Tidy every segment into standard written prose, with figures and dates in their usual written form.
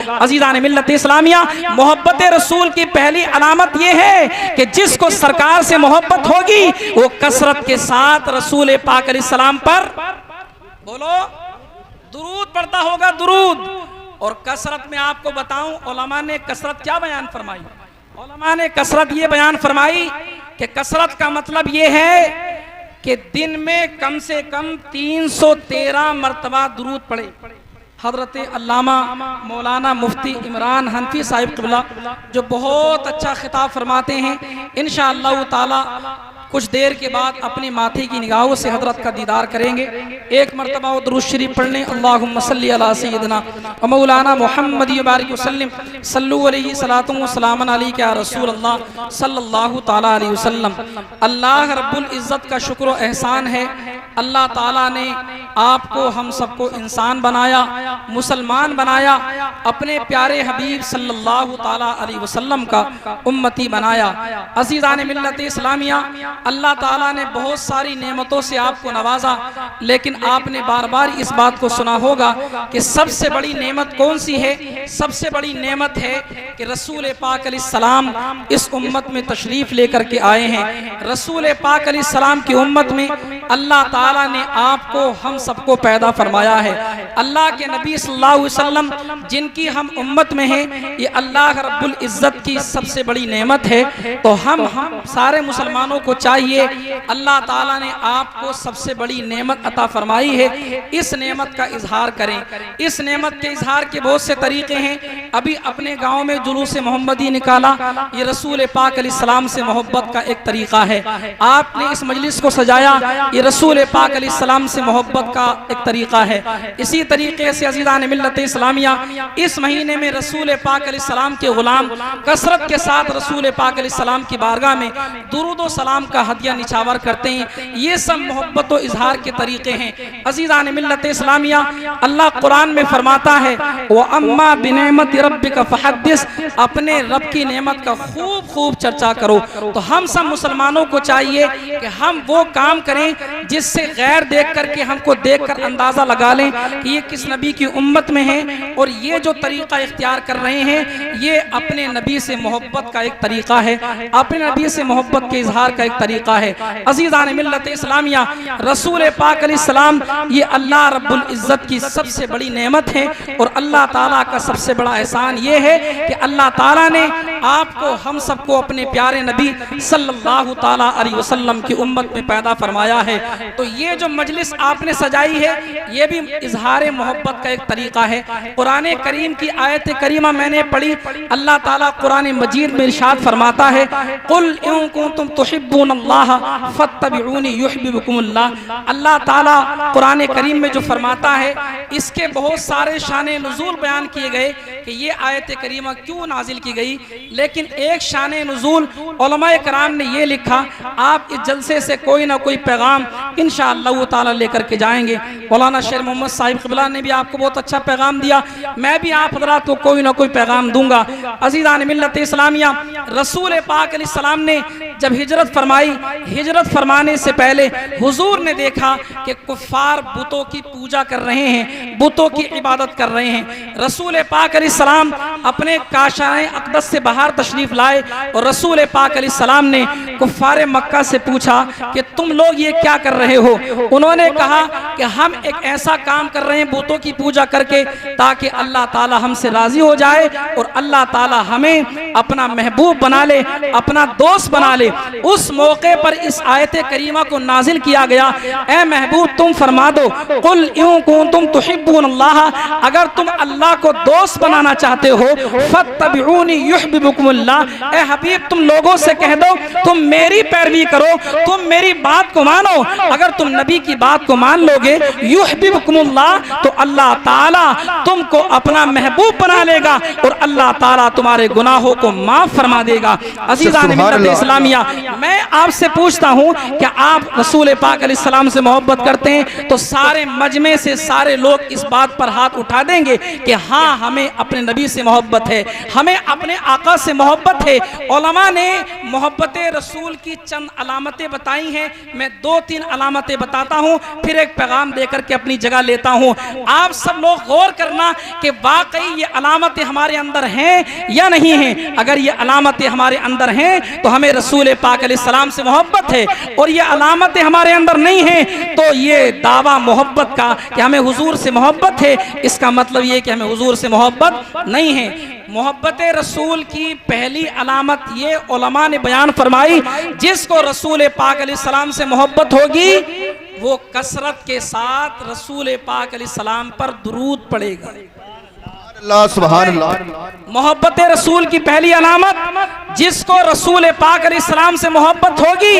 अजीज़ान मिल्लत इस्लामिया, मोहब्बत रसूल की पहली अलामत यह है कि जिसको सरकार से मोहब्बत होगी वो कसरत के साथ रसूल पाक अलैहिस्सलाम पर बोलो दुरूद पढ़ता होगा, दुरूद। और कसरत में आपको बताऊं, उलमा ने कसरत क्या बयान फरमाई? उलमा ने कसरत ये बयान फरमाई कि कसरत का मतलब ये है कि दिन में कम से कम 313 मरतबा दुरूद पढ़े। हजरत अल्लामा मौलाना मुफ्ती इमरान हनफी साहिब क़िबला जो बहुत अच्छा खिताब फरमाते हैं, इंशाअल्लाह ताला कुछ देर के बाद अपनी माथे की निगाहों से हजरत का दीदार करेंगे। एक मरतबा दुरूद शरीफ पढ़ लें, अल्लाहुम्मा सल्ली अला सय्यिदिना व मौलाना मुहम्मद बारिक वसल्लम सल्लु अलैहि सलातु व सलामन अलैका या रसूल अल्लाह सल्लल्लाहु ताला अलैहि वसल्लम। अल्लाह रब्बुल इज़्ज़त का शुक्र व एहसान है, अल्लाह ताला ने आपको हम सबको इंसान बनाया, मुसलमान बनाया, अपने प्यारे हबीब सल्लल्लाहु ताला अलैहि वसल्लम का उम्मती बनाया। अज़ीज़ान मिल्लत इस्लामिया, अल्लाह ताला ने बहुत सारी नेमतों से आपको नवाजा, लेकिन आपने बार बार इस बात को सुना होगा कि सबसे बड़ी नेमत कौन सी है? सबसे बड़ी नेमत है कि रसूल पाक अलैहिस्सलाम इस उम्मत में तशरीफ़ लेकर के आए हैं। रसूल पाक अलैहिस्सलाम की उम्मत में अल्लाह ताला ने आपको हम सबको पैदा फरमाया है। अल्लाह के नबी सल्लल्लाहु अलैहि वसल्लम जिनकी हम उम्मत में हैं, ये अल्लाह रब्बुल इज़्ज़त की सबसे बड़ी नेमत है। तो हम सारे मुसलमानों को चाहिए, अल्लाह ताला ने आपको सबसे बड़ी नेमत अता फरमाई है, इस नेमत का इजहार करें। इस नेमत के इजहार के बहुत से तरीके हैं। अभी अपने गांव में जुलूस मोहम्मदी निकाला, ये रसूल पाक अलैहिस्सलाम से मोहब्बत का एक तरीका है। आपने इस मजलिस को सजाया, ये रसूल पाक अलैहिस्सलाम से मोहब्बत का एक तरीका है। इसी तरीके से अज़ीज़ान मिल्लत इस्लामिया, इस महीने में रसूल पाक अलैहिस्सलाम के गुलाम कसरत के साथ रसूल पाक अलैहिस्सलाम की बारगाह में दुरूद व सलाम का हदिया निछावर करते हैं। ये सब मोहब्बत व इजहार के तरीके हैं। अज़ीज़ान मिल्लत इस्लामिया, अल्लाह कुरान में फरमाता है व अम्मा बिनेमत रब्बिका फहद्दिस, अपने रब की नेमत का खूब खूब चर्चा करो। तो हम सब मुसलमानों को चाहिए कि हम वो काम करें जिससे गैर देख करके हमको देख कर अंदाज़ा लगा लें कि ये किस नबी की उम्मत में है, और ये जो तरीक़ा इख्तियार कर रहे हैं ये अपने नबी से मोहब्बत का एक तरीक़ा है, अपने नबी से मोहब्बत के इजहार का एक तरीक़ा है। अज़ीज़ान मिल्लत इस्लामिया, रसूल पाक अलैहिस्सलाम ये अल्लाह रब्बुल इज़्ज़त की सबसे बड़ी नेमत है, और अल्लाह ताला का सबसे बड़ा एहसान ये है कि अल्लाह ताला ने आपको हम सबको अपने प्यारे नबी सल्लल्लाहु ताला अलैहि वसल्लम की उम्मत में पैदा फरमाया है। तो ये जो मजलिस आपने सजाई है ये भी इजहार मोहब्बत का एक तरीका है। कुरान करीम की आयत करीमा मैंने पढ़ी, अल्लाह ताला कुरान मजीद में इरशाद फरमाता है कुल इन कुंतुम तुहिब्बूनल्लाह फत्तबिऊनी युहिब्बुकुमुल्लाह। अल्लाह ताला कुरान करीम में जो फरमाता है इसके बहुत सारे शान नुज़ूल बयान किए गए कि ये आयत करीमा क्यों नाजिल की गई, लेकिन एक शान नुज़ूल उलमाए कराम ने ये लिखा, आप इस जलसे से कोई ना कोई पैगाम इंशाअल्लाह ताला लेकर के जाएंगे। मौलाना शेर मोहम्मद साहिब क़िबला ने भी आपको बहुत अच्छा पैगाम दिया, मैं भी आप हज़रात को कोई ना कोई पैगाम दूंगा। अज़ीज़ान मिल्लत इस्लामिया, रसूल पाक अलैहिस्सलाम ने जब हिजरत फरमाई, हिजरत फरमाने से पहले हुजूर ने देखा कि कुफ़ार बुतों की पूजा कर रहे हैं, बुतों की इबादत कर रहे हैं। रसूल पाक अलैहिस्सलाम अपने काशाए अक़दस से बाहर तशरीफ़ लाए और रसूल पाक अलैहिस्सलाम ने कुफ़ार मक्का से पूछा कि तुम लोग ये क्या कर रहे हो? उन्होंने कहा कि हम एक ऐसा काम कर रहे हैं बुतों की पूजा करके ताकि अल्लाह ताला हमसे राज़ी हो जाए और अल्लाह ताला हमें अपना महबूब बना ले, अपना दोस्त बना ले। उस मौके पर इस आयत करीमा को नाजिल किया गया, ए महबूब तुम फरमा दो कुल इन कुंतुम तुहिब्बूनल्लाह, अगर तुम अल्लाह को दोस्त बनाना चाहते हो फत्तबिऊनी युहिब्बुकुमुल्लाह, ए हबीब तुम लोगों से कह दो तुम मेरी पैरवी करो, तुम मेरी बात को मानो। अगर तुम नबी की बात को मान लोगे युहिब्बुकुमुल्लाह, तो अल्लाह ताला तुमको अपना महबूब बना लेगा और अल्लाह ताला तुम्हारे गुनाहों को माफ फरमा देगा। अज़ीज़ान मिल्लत इस्लामिया, मैं आपसे पूछता हूँ क्या आप रसूल पाक अलैहिस्सलाम से मोहब्बत करते हैं? तो सारे मजमे से सारे लोग इस बात पर हाथ उठा देंगे कि हाँ हमें अपने नबी से मोहब्बत है, हमें अपने आका से मोहब्बत है। उलमा ने मोहब्बत रसूल रसूल की चंद अलामतें बताई हैं। मैं 2-3 अलामतें बताता हूं, फिर एक पैगाम देकर के अपनी जगह लेता हूं। आप सब लोग गौर करना कि वाकई ये अलामतें हमारे अंदर हैं या नहीं हैं। अगर ये अलामतें हमारे अंदर हैं तो हमें रसूल पाक अलैहिस्सलाम से मोहब्बत है, और ये अलामतें हमारे अंदर नहीं हैं तो ये दावा मोहब्बत का कि हमें हुजूर से मोहब्बत है, इसका मतलब ये कि हमें हुजूर से मोहब्बत नहीं है। मोहब्बत रसूल की पहली अलामत ये उलमा ने बयान फरमाई, जिसको रसूल पाक अलैहिस्सलाम से मोहब्बत होगी वो कसरत के साथ रसूल पाक अलैहिस्सलाम पर दुरूद पड़ेगा। अल्लाह सुभान अल्लाह। मोहब्बत रसूल की पहली अलामत, जिसको रसूल पाक अलैहिस्सलाम से मोहब्बत होगी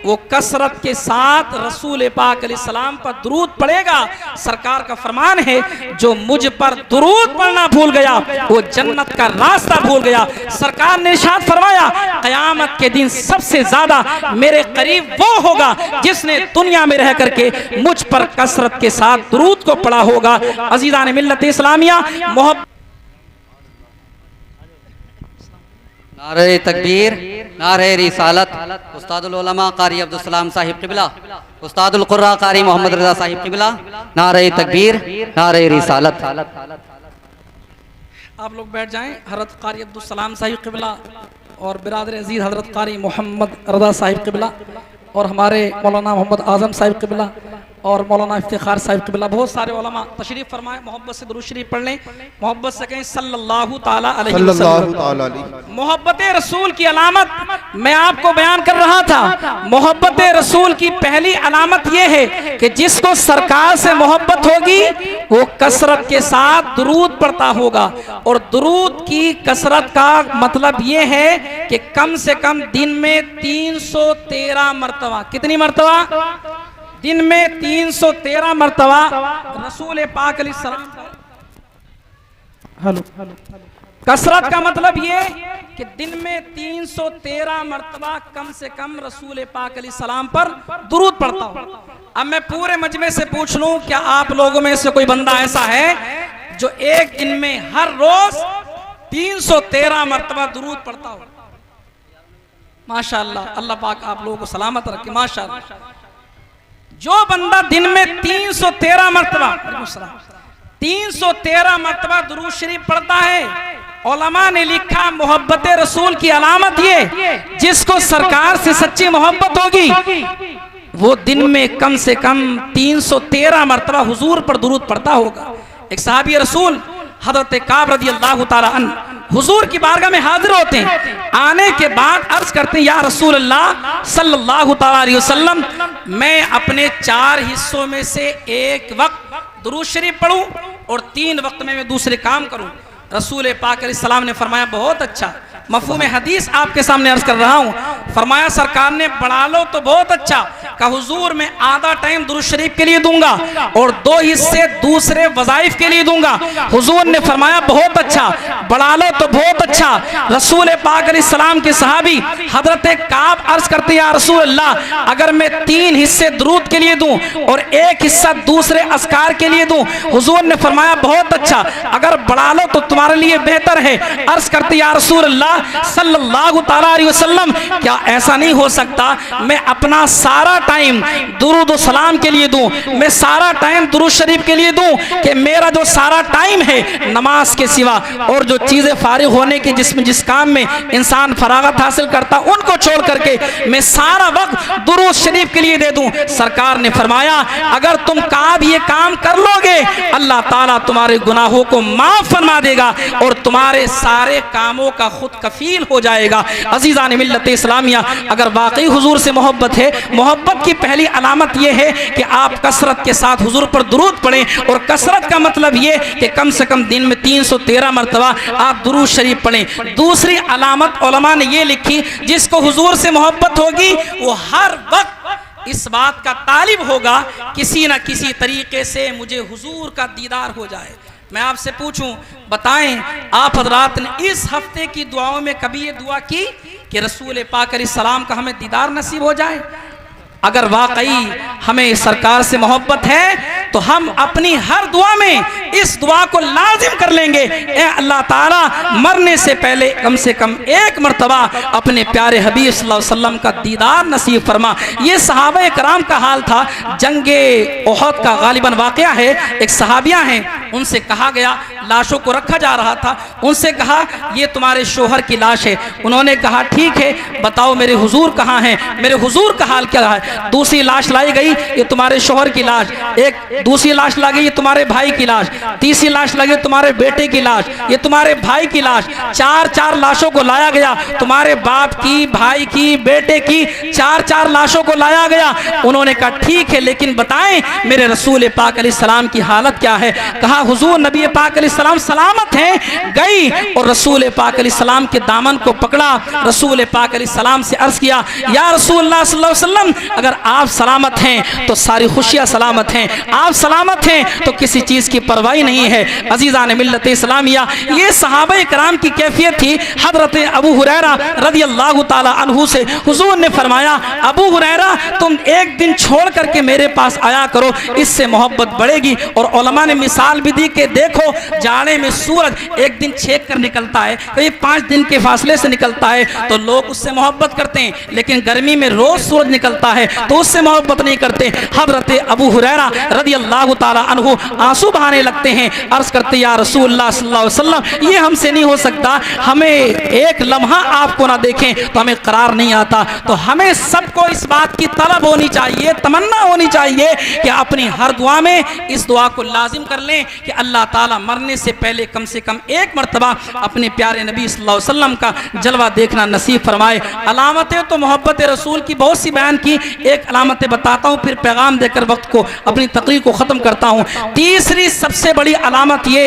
वो कसरत के साथ रसूल पाक अलैहिस्सलाम पर दुरूद पड़ेगा। सरकार का फरमान है, जो मुझ पर दुरूद पढ़ना भूल गया वो जन्नत का रास्ता भूल गया। सरकार ने इरशाद फरमाया, क़यामत के दिन सबसे ज्यादा मेरे करीब वो होगा जिसने दुनिया में रह करके मुझ पर कसरत के साथ दुरूद को पढ़ा होगा। अज़ीज़ान मिल्लत इस्लामिया, नारे तकबीर, नारे रिसालत। उस्तादुल उलमा कारी अब्दुल सलाम साहिब क़िबला, उस्तादुल क़ुर्रा कारी मोहम्मद रज़ा साहिब क़िबला, नारे तकबीर, नारे रिसालत। आप लोग बैठ जाएं। हज़रत कारी अब्दुल सलाम साहिब क़िबला और बिरादर अजीज़ हज़रत कारी मोहम्मद रज़ा साहिब क़िबला और हमारे मौलाना मोहम्मद आज़म साहिब क़िबला और मौलाना इफ्तिखार साहिब क़िबला, बहुत सारे उलमा तशरीफ़ फरमाएं। मोहब्बत से दुरूद शरीफ पढ़ लें, मोहब्बत से कहें सल्लल्लाहु ताला अलैहि वसल्लम। मोहब्बत रसूल की अलामत मैं आपको बयान कर रहा था। मोहब्बत रसूल की पहली अलामत यह है कि जिसको सरकार से मोहब्बत होगी वो कसरत के साथ दुरूद पढ़ता होगा, और दुरूद की कसरत का मतलब ये है कि कम से कम दिन में 313 मरतबा, कितनी मरतबा? दिन में 313 मरतबा रसूल पाक अलैहिस्सलाम। हेलो, कसरत का मतलब ये कि दिन में 313 मरतबा कम से कम रसूल पाक अलैहिस्सलाम पर दुरूद पढ़ता हूं। अब मैं पूरे मजमे से पूछ लूं, क्या आप लोगों में से कोई बंदा ऐसा है जो एक दिन में हर रोज 313 मरतबा दुरूद पढ़ता हो? माशाअल्लाह, अल्लाह पाक आप लोगों को सलामत रखे। माशाअल्लाह, जो बंदा दिन में 313 मरतबा 313 मरतबा दुरूद शरीफ पढ़ता है, उलमा ने लिखा मोहब्बत रसूल की अलामत ये, जिसको सरकार से सच्ची मोहब्बत होगी वो दिन में कम से कम 313 मरतबा हुजूर पर दुरूद पढ़ता होगा। एक सहाबी रसूल हज़रत काब रज़ियल्लाहु ताला अन्हु हुजूर की बारगाह में हाजिर होते हैं। आने के बाद अर्ज करते हैं, या रसूल अल्लाह सल्लल्लाहु ताला अलैहि वसल्लम, मैं अपने 4 हिस्सों में से एक वक्त दुरूद शरीफ पढ़ूं और 3 वक्त में मैं दूसरे काम करूं। रसूल पाक अलैहिस्सलाम ने फरमाया, बहुत अच्छा। मफ़हूम हदीस आपके सामने अर्ज कर रहा हूँ। फरमाया, सरकार ने बढ़ा लो तो बहुत अच्छा, का हुजूर मैं आधा टाइम दुरूद शरीफ के लिए दूंगा और 2 हिस्से दूसरे वज़ाइफ के लिए दूंगा। हुजूर ने फरमाया, बहुत अच्छा, बढ़ा लो तो बहुत अच्छा। रसूल पाक अलैहिस्सलाम के सहाबी हजरत काब अर्ज करते, या रसूल अल्लाह, अगर मैं 3 हिस्से दुरूद के लिए दूं और 1 हिस्सा दूसरे अस्कार के लिए दूं? हुजूर ने फरमाया, बहुत अच्छा, अगर बढ़ा लो तो तुम्हारे लिए बेहतर है। अर्ज करते, या रसूल अल्लाह सल्लल्लाहु ताला अलैहि वसल्लम, क्या ऐसा नहीं हो सकता मैं अपना सारा टाइम दुरूद व सलाम के लिए दूं, मैं सारा टाइम दुरूद शरीफ के लिए दूं, कि मेरा जो सारा टाइम है नमाज के सिवा और जो चीजें फारिग होने के जिस काम में इंसान फरागत हासिल करता उनको छोड़ करके मैं सारा वक्त दुरूद शरीफ के लिए दे दूं? सरकार ने फरमाया, अगर तुम काब ये काम कर लोगे अल्लाह ताला तुम्हारे गुनाहों को माफ फरमा देगा और तुम्हारे सारे कामों का खुद कफील हो जाएगा। अजीज़ान मिल्लत इस्लामिया, अगर वाकई हुजूर से मोहब्बत है, मोहब्बत की पहली अलामत यह है कि आप कसरत के साथ हुजूर पर दुरूद पढ़ें, और कसरत का मतलब ये कि कम से कम दिन में 313 मरतबा आप दुरूद शरीफ पढ़ें। दूसरी अलामत उलमा ने ये लिखी, जिसको हुजूर से मोहब्बत होगी वो हर वक्त इस बात का तालिब होगा किसी न किसी तरीके से मुझे हुजूर का दीदार हो जाए। मैं आपसे पूछूं, बताएं, आप हजरात ने इस हफ्ते की दुआओं में कभी ये दुआ की कि रसूल पाक अलैहिस्सलाम का हमें दीदार नसीब हो जाए? अगर वाकई हमें सरकार से मोहब्बत है तो हम अपनी हर दुआ में इस दुआ को लाजिम कर लेंगे, ए अल्लाह ताला मरने से पहले कम से कम एक मरतबा अपने प्यारे हबीब सल्लल्लाहु अलैहि वसल्लम का दीदार नसीब फरमा। ये सहाबा कराम का हाल था। जंगे उहद का गालिबन वाक़या है, एक सहाबिया हैं, उनसे कहा गया, लाशों को रखा जा रहा था, उनसे कहा ये तुम्हारे शोहर की लाश है। उन्होंने कहा ठीक है, बताओ मेरे हुजूर कहाँ हैं, मेरे हुजूर का हाल क्या है। दूसरी लाश लाई गई, ये तुम्हारे शोहर की लाश। एक दूसरी लाश लाई गई, ये तुम्हारे भाई की लाश। तीसरी लाश लगी, तुम्हारे बेटे की लाश, ये तुम्हारे भाई की लाश। चार चार लाशों को लाया गया, तुम्हारे बाप की, भाई की, बेटे की, चार चार लाशों को लाया गया। उन्होंने कहा ठीक है, लेकिन बताएं मेरे रसूल पाक अलैहिस्सलाम की हालत क्या है। कहा हुजूर नबी पाक अलैहिस्सलाम सलामत हैं। गई और रसूल पाक अलैहिस्सलाम के दामन को पकड़ा, रसूल पाक अलैहिस्सलाम से अर्ज किया, या रसूलुल्लाह सल्लल्लाहु अलैहि वसल्लम, अगर आप सलामत हैं तो सारी खुशियां सलामत हैं, आप सलामत हैं तो किसी चीज़ की परवाही नहीं है। अजीज़ान मिल्लत इस्लामिया, ये सहाबा कराम की कैफियत थी। हज़रत अबू हुरैरा रज़ियल्लाहु ताला अन्हु से हुजूर ने फरमाया, अबू हुरैरा तुम एक दिन छोड़ करके मेरे पास आया करो, इससे मोहब्बत बढ़ेगी। और उलमा ने मिसाल भी दी कि देखो जाड़े में सूरज एक दिन छेक कर निकलता है, कहीं 5 दिन के फासले से निकलता है तो लोग उससे मोहब्बत करते हैं, लेकिन गर्मी में रोज सूरज निकलता है तो उससे मोहब्बत नहीं करते। हज़रत अबू हुरैरा रज़ियल्लाहु ताला अन्हु आंसू बहाने लगते हैं, अर्ज करते या रसूलुल्लाह सल्लल्लाहु अलैहि वसल्लम, ये हमसे नहीं हो सकता, हमें एक लम्हा आपको ना देखें तो हमें करार नहीं आता। तो हमें सबको इस बात की तलब होनी चाहिए, तमन्ना होनी चाहिए कि अपनी हर दुआ में इस दुआ को लाजिम कर लें कि अल्लाह ताला मरने से पहले कम से कम एक मरतबा अपने प्यारे नबी सल्लल्लाहु अलैहि वसल्लम का जलवा देखना नसीब फरमाए। अलामतें तो मोहब्बत रसूल की बहुत सी बयान की, एक अलामतें बताता हूँ, फिर पैगाम देकर वक्त को अपनी तकरीर को ख़त्म करता हूँ। तीसरी सबसे बड़ी अलामत ये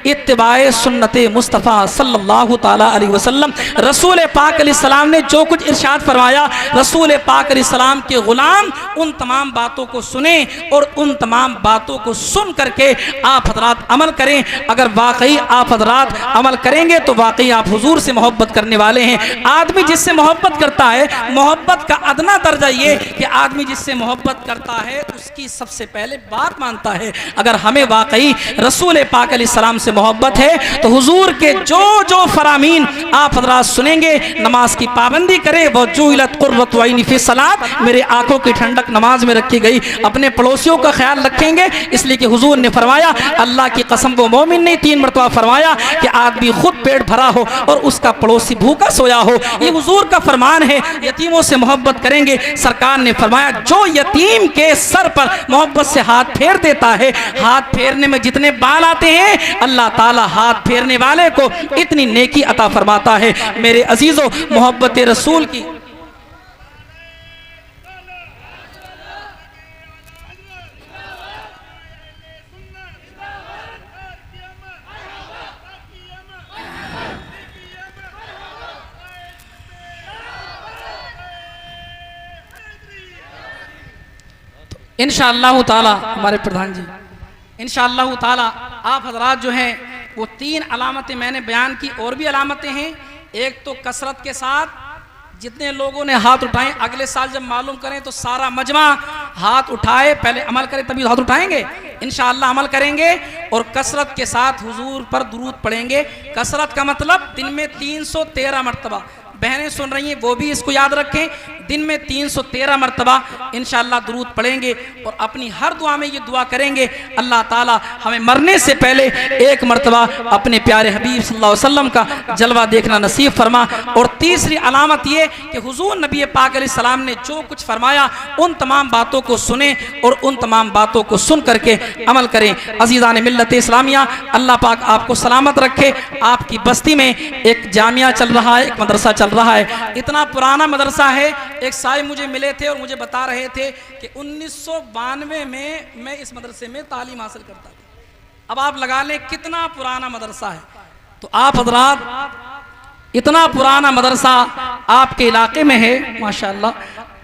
इत्तिबाए सुन्नत मुस्तफ़ा सल्लल्लाहु ताला अलैहि वसल्लम। रसूल पाक अलैहिस्सलाम ने जो कुछ इरशाद फरमाया, रसूल पाक अलैहिस्सलाम के ग़ुलाम उन तमाम बातों को सुने और उन तमाम बातों को सुन करके आप हज़रात अमल करें। अगर वाकई आप हज़रात अमल करेंगे तो वाकई आप हुजूर से मोहब्बत करने वाले हैं। आदमी जिससे मोहब्बत करता है, मोहब्बत का अदना दर्जा ये कि आदमी जिससे मोहब्बत करता है उसकी सबसे पहले बात मानता है। अगर हमें वाकई रसूल पाक अलैहिस्सलाम से मोहब्बत है तो हुजूर के जो जो फरामीन आप हज़रात सुनेंगे, नमाज की पाबंदी करें, वजुइलत कुर्रतु ऐनी फी सलात, मेरे आंखों की ठंडक नमाज में रखी गई। अपने पड़ोसियों का ख्याल रखेंगे, इसलिए कि हुजूर ने फरमाया, अल्लाह की कसम वो मोमिन नहीं, 3 मरतबा फरमाया कि आदमी खुद पेट भरा हो और उसका पड़ोसी भूखा सोया हो। ये हुजूर का फरमान है, यतीमों से मोहब्बत करेंगे। सरकार ने फरमाया, जो यतीम के सर पर मोहब्बत से हाथ फेर देता है, हाथ फेरने में जितने बाल आते हैं अल्लाह ताला हाथ फेरने वाले को इतनी नेकी अता फरमाता है। मेरे अजीजों, मोहब्बत रसूल की इंशाअल्लाह ताला, हमारे प्रधान जी, इंशाअल्लाह ताला आप हजरात जो हैं वो 3 अलामतें मैंने बयान की, और भी अलामतें हैं। एक तो कसरत के साथ जितने लोगों ने हाथ उठाए, अगले साल जब मालूम करें तो सारा मजमा हाथ उठाए, पहले अमल करें तभी हाथ उठाएंगे, इंशाअल्लाह अमल करेंगे। और कसरत के साथ हुजूर पर दुरूद पढ़ेंगे। कसरत का मतलब दिन में 313 मरतबा, बहनें सुन रही हैं वो भी इसको याद रखें, दिन में 313 मरतबा इंशाअल्लाह दुरूद पढ़ेंगे। और अपनी हर दुआ में ये दुआ करेंगे, अल्लाह ताला हमें मरने से पहले एक मरतबा अपने प्यारे हबीब सल्लल्लाहु अलैहि वसल्लम का जलवा देखना नसीब फरमा। और तीसरी अलामत ये कि हुजूर नबी पाक अलैहिस्सलाम ने जो कुछ फरमाया उन तमाम बातों को सुने और उन तमाम बातों को सुन करके अमल करें। अजीज़ान मिल्लत इस्लामिया, अल्लाह पाक आपको सलामत रखे। आपकी बस्ती में एक जामिया चल रहा है, एक मदरसा चल रहा है, इतना पुराना मदरसा है। एक साहिब मुझे मिले थे और मुझे बता रहे थे कि 1992 में मैं इस मदरसे में तालीम हासिल करता था। अब आप लगा लें कितना पुराना मदरसा है। तो आप हजरात, इतना पुराना मदरसा आपके इलाके में है, माशाअल्लाह,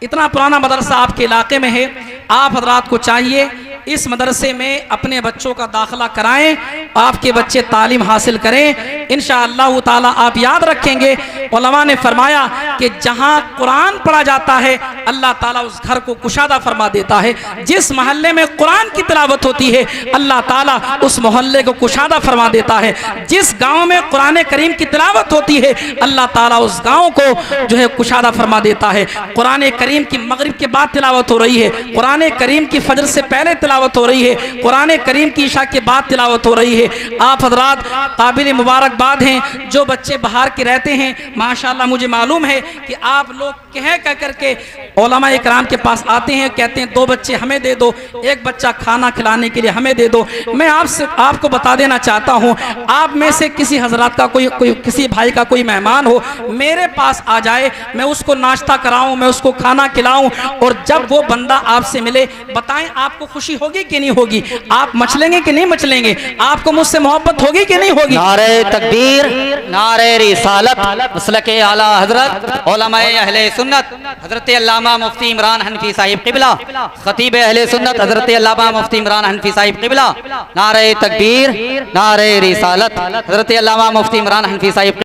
इतना पुराना मदरसा आपके इलाके में है। आप हजरात को चाहिए इस मदरसे में अपने बच्चों का दाखिला कराएं, आपके बच्चे तालीम हासिल करें। इंशाअल्लाह ताला आप याद रखेंगे, उलमा ने फरमाया कि जहाँ कुरान पढ़ा जाता है अल्लाह ताला उस घर को कुशादा फरमा देता है। जिस मोहल्ले में कुरान की तिलावत होती है अल्लाह ताला उस मोहल्ले को कुशादा फरमा देता है। जिस गांव में कुरान करीम की तिलावत होती है अल्लाह ताला उस गांव को जो है कुशादा फरमा देता है। कुरान करीम की मगरिब के बाद तिलावत हो रही है, कुरान करीम की फजर से पहले तिलावत हो रही है, कुरान करीम की इशा के बाद तिलावत हो रही है। आप हजरात काबिल मुबारकबाद हैं जो बच्चे बाहर के रहते हैं। माशाअल्लाह मुझे मालूम है कि आप लोग कह करके उलमा इकराम के पास आते हैं, कहते हैं 2 बच्चे हमें दे दो, 1 बच्चा खाना खिलाने के लिए हमें दे दो। मैं आपको बता देना चाहता हूँ, आप में से किसी हजरात का कोई किसी भाई का कोई मेहमान हो, मेरे पास आ जाए, मैं उसको नाश्ता कराऊं, मैं उसको खाना खिलाऊं, और जब वो बंदा आपसे मिले बताएं आपको खुशी होगी कि नहीं होगी, आप मचलेंगे कि नहीं मचलेंगे, आपको मुझसे मोहब्बत होगी कि नहीं होगी। नारे तकबीर, नारे रिसालत, मसलके आला हजरत उलमाए अहले सुन्नत हजरत अल्लामा मुफ्ती इमरान हनफी साहिब क़िबला, खतीब अहले सुन्नत हजरत अल्लामा मुफ्ती इमरान हनफी साहिब क़िबला। नारे तकबीर, नारे रिसालत, हजरत अल्लामा मुफ्ती इमरान हनफी साहिब।